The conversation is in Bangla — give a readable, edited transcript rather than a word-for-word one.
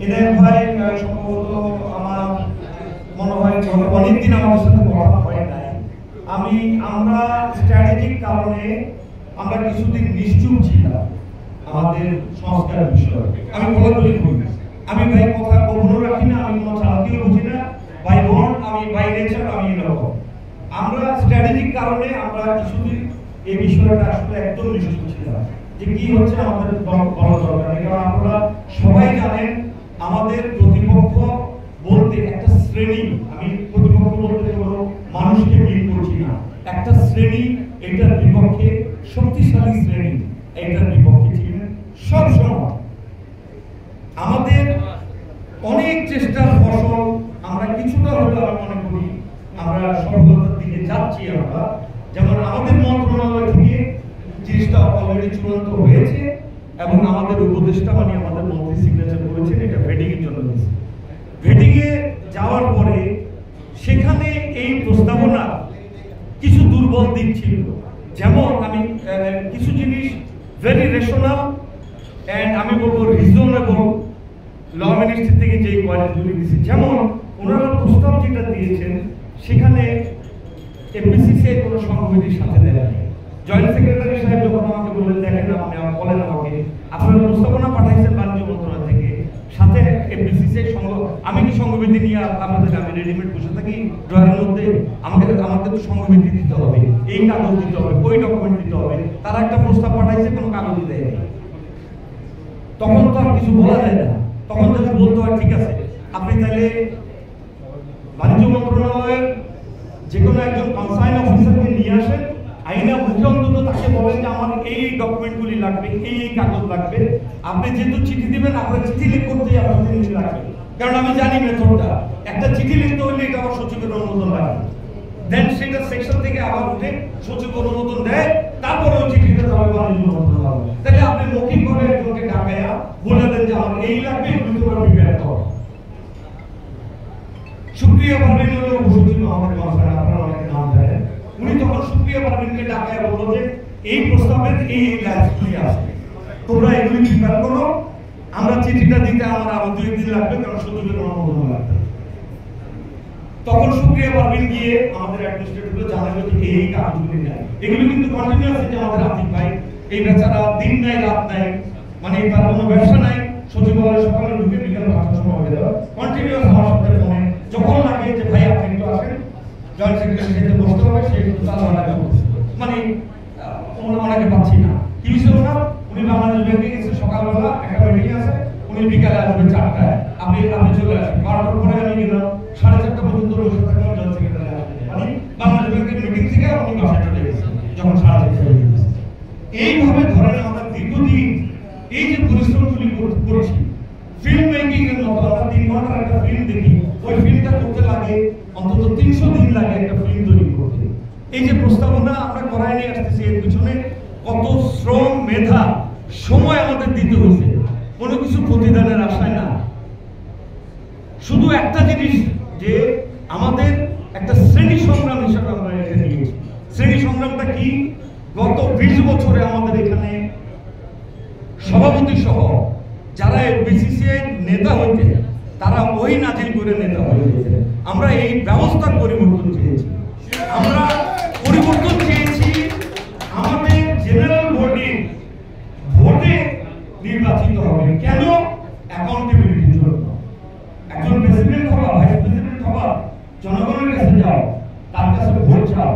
এনায়েত ভাই সম্ভবত আমার মনে হয় অনেকদিন আমাদের সাথে কথা হয় নাই। আমরা স্ট্র্যাটেজিক কারণে আমরা কিছুদিন নিশ্চুপ ছিলাম আমাদের সংস্কার বিষয়ে। আমি বলাবলি করি, আমি ভাই কথা কখনো রাখি না, আমি কোনো চালাকিও বুঝি না, বাই বর্ন আমি বাই নেচার আমি এরকম। আমরা স্ট্র্যাটেজিক কারণে আমরা কিছুদিন এই বিষয়টা আসলে একদম নিশ্চুপ ছিলাম যে কি হচ্ছে আমাদের বলা দরকার। কারণ আপনারা সবাই জানেন আমাদের প্রতিপক্ষ বলতে একটা শ্রেণী, আমি প্রতিপক্ষ বলতে কোনো মানুষকে মিল করছি না, একটা শ্রেণী এটার বিপক্ষে, শক্তিশালী শ্রেণী এটার বিপক্ষে ছিলেন সবসময়। আমাদের অনেক চেষ্টার ফসল আমরা কিছুটা হলেও আমি মনে করি আমরা সফলতার দিকে যাচ্ছি। আমরা যেমন আমাদের মন্ত্রণালয় থেকে জিনিসটা অলরেডি চূড়ান্ত হয়েছে এবং আমাদের উপদেষ্টা মানে আমাদের মন্ত্রী সিগনেচার করেছেন, এটা ভেটিং এর জন্য দিয়েছে। ভেটিং এ যাওয়ার পরে সেখানে এই প্রস্তাবনা কিছু দুর্বল দিক ছিল, যেমন আমি কিছু জিনিস ভেরি রেশনাল এন্ড আমি বলবো রিজনেবল ল মিনিস্ট্রি থেকে যে কোয়ালিটিগুলি দিয়েছে। যেমন ওনারা প্রস্তাব যেটা দিয়েছেন সেখানে এফবিসিসিআই কোনো সংবিধির সাথে দেয় নাই। জয়েন্ট সেক্রেটারি সাহেব যখন আমাকে বললেন দেখেন আপনি বলেন আমাকে আপনারা প্রস্তাবনা পাঠাইছেন বাণিজ্য মন্ত্রণালয় থেকে, সাথে এফবিসিসিআই আমি কি সংবিধি নিয়ে আপনাদের আমি রেডিমেড বসে থাকি ড্রয়ারের মধ্যে? আমাকে তো সংবিধি দিতে হবে, এই কাগজ দিতে হবে, ওই ডকুমেন্ট দিতে হবে। তারা একটা প্রস্তাব পাঠাইছে, কোনো কাগজ দেয়নি। তখন তো আর কিছু বলা যায় না, তখন যদি বলতে হয় ঠিক আছে আপনি তাহলে বাণিজ্য মন্ত্রণালয়ের যে কোনো একজন কনসাইন অফিসারকে নিয়ে আসেন, আইনা মুখে অন্তত তাকে বলেন যে আমার এই ডকুমেন্টগুলি লাগবে, এই কাগজ লাগবে। আপনি যেহেতু চিঠি দিবেন আপনার চিঠি করতে আপনার জিনিস লাগবে, কারণ আমি জানি মেথডটা। একটা চিঠি লিখতে হলে এটা আবার সচিবের অনুমোদন লাগবে, দেন সেটা সেকশন থেকে আবার উঠে সচিব অনুমোদন দেয়, তারপরে ওই চিঠিটা যাবে বাণিজ্য মন্ত্রণালয়। তাহলে আপনি মৌখিক ভাবে একজনকে ডাকাইয়া বলে দেন যে আমার এই লাগবে, এগুলো তোমরা প্রিপেয়ার করো। সুপ্রিয়া পারভিন হলো উপসচিব আমাদের মাঝখানে, আপনারা অনেকে নাম জানেন। উনি তখন সুপ্রিয়া পারভিনকে ডাকায় বললো যে এই প্রস্তাবের এই লাইনগুলি আছে, তোমরা এগুলি প্রিপেয়ার করো, আমরা চিঠিটা দিতে আমার আরো 2 দিন লাগবে, কারণ সচিবের অনুমোদন লাগবে। তখন সুপ্রিয়া পারভিন গিয়ে আমাদের অ্যাডমিনিস্ট্রেটরকে জানালো যে এই কাজগুলি নাই। এগুলো কিন্তু কন্টিনিউয়াস যে আমাদের আতিক ভাই এই বেচারা দিন নাই রাত নাই, মানে তার কোনো ব্যবসা নাই, সচিবালয় সকালে ঢুকে বিকাল 5টার সময় হয়ে যাবে, কন্টিনিউয়াস আমার সাথে ফোনে যখন লাগে যে ভাই আপনি একটু আসেন, জয়েন্ট সেক্রেটারি সাথে বসতে হবে, সে একটু চালানো লাগে, মানে ওনাকে পাচ্ছি না। কি হয়েছিল না, উনি বাংলাদেশ ব্যাংকে গেছে সকালবেলা, একটা মিটিং আছে, উনি বিকালে আসবে 4টায়, আপনি চলে আসেন। 12টার পরে আমি গেলাম, 4:30 পর্যন্ত বসে থাকলাম, জয়েন্ট সেক্রেটারি আসবে, মানে বাংলাদেশ ব্যাংকের মিটিং থেকে উনি বাসায় চলে গেছেন যখন 4:30 হয়ে গেছে। এইভাবে ধরেন আমরা দীর্ঘদিন এই যে পরিশ্রমগুলি করছি, ফিল্ম মেকিং এর মতো আমরা 3 ঘন্টার একটা ফিল্ম দেখি, ওই ফিল্মটা করতে লাগে অন্তত 300 দিন লাগে একটা ফিল্ম তৈরি করতে। এই যে প্রস্তাবনা আমরা করায় নিয়ে আসতেছি, এর পিছনে কত শ্রম, মেধা, সময় আমাদের দিতে হয়েছে, কোনো কিছু প্রতিদানের আশায় না। শুধু একটা জিনিস যে আমাদের একটা শ্রেণী সংগ্রাম হিসাবে আমরা এটা নিয়েছি। শ্রেণী সংগ্রামটা কি? গত 20 বছরে আমাদের এখানে সভাপতি সহ যারা বিসিসিআই নেতা হইতে তারা ওই নাজিল করে নেতা হয়েছে। আমরা এই ব্যবস্থার পরিবর্তন চেয়েছি, আমরা পরিবর্তন চেয়েছি। আমাদের জেনারেল বডি ভোটে নির্বাচিত হবে, কেন? অ্যাকাউন্টেবিলিটির জন্য। একজন প্রেসিডেন্ট হবা, ভাইস প্রেসিডেন্ট হবা, জনগণের কাছে যাও, তার কাছে ভোট চাও,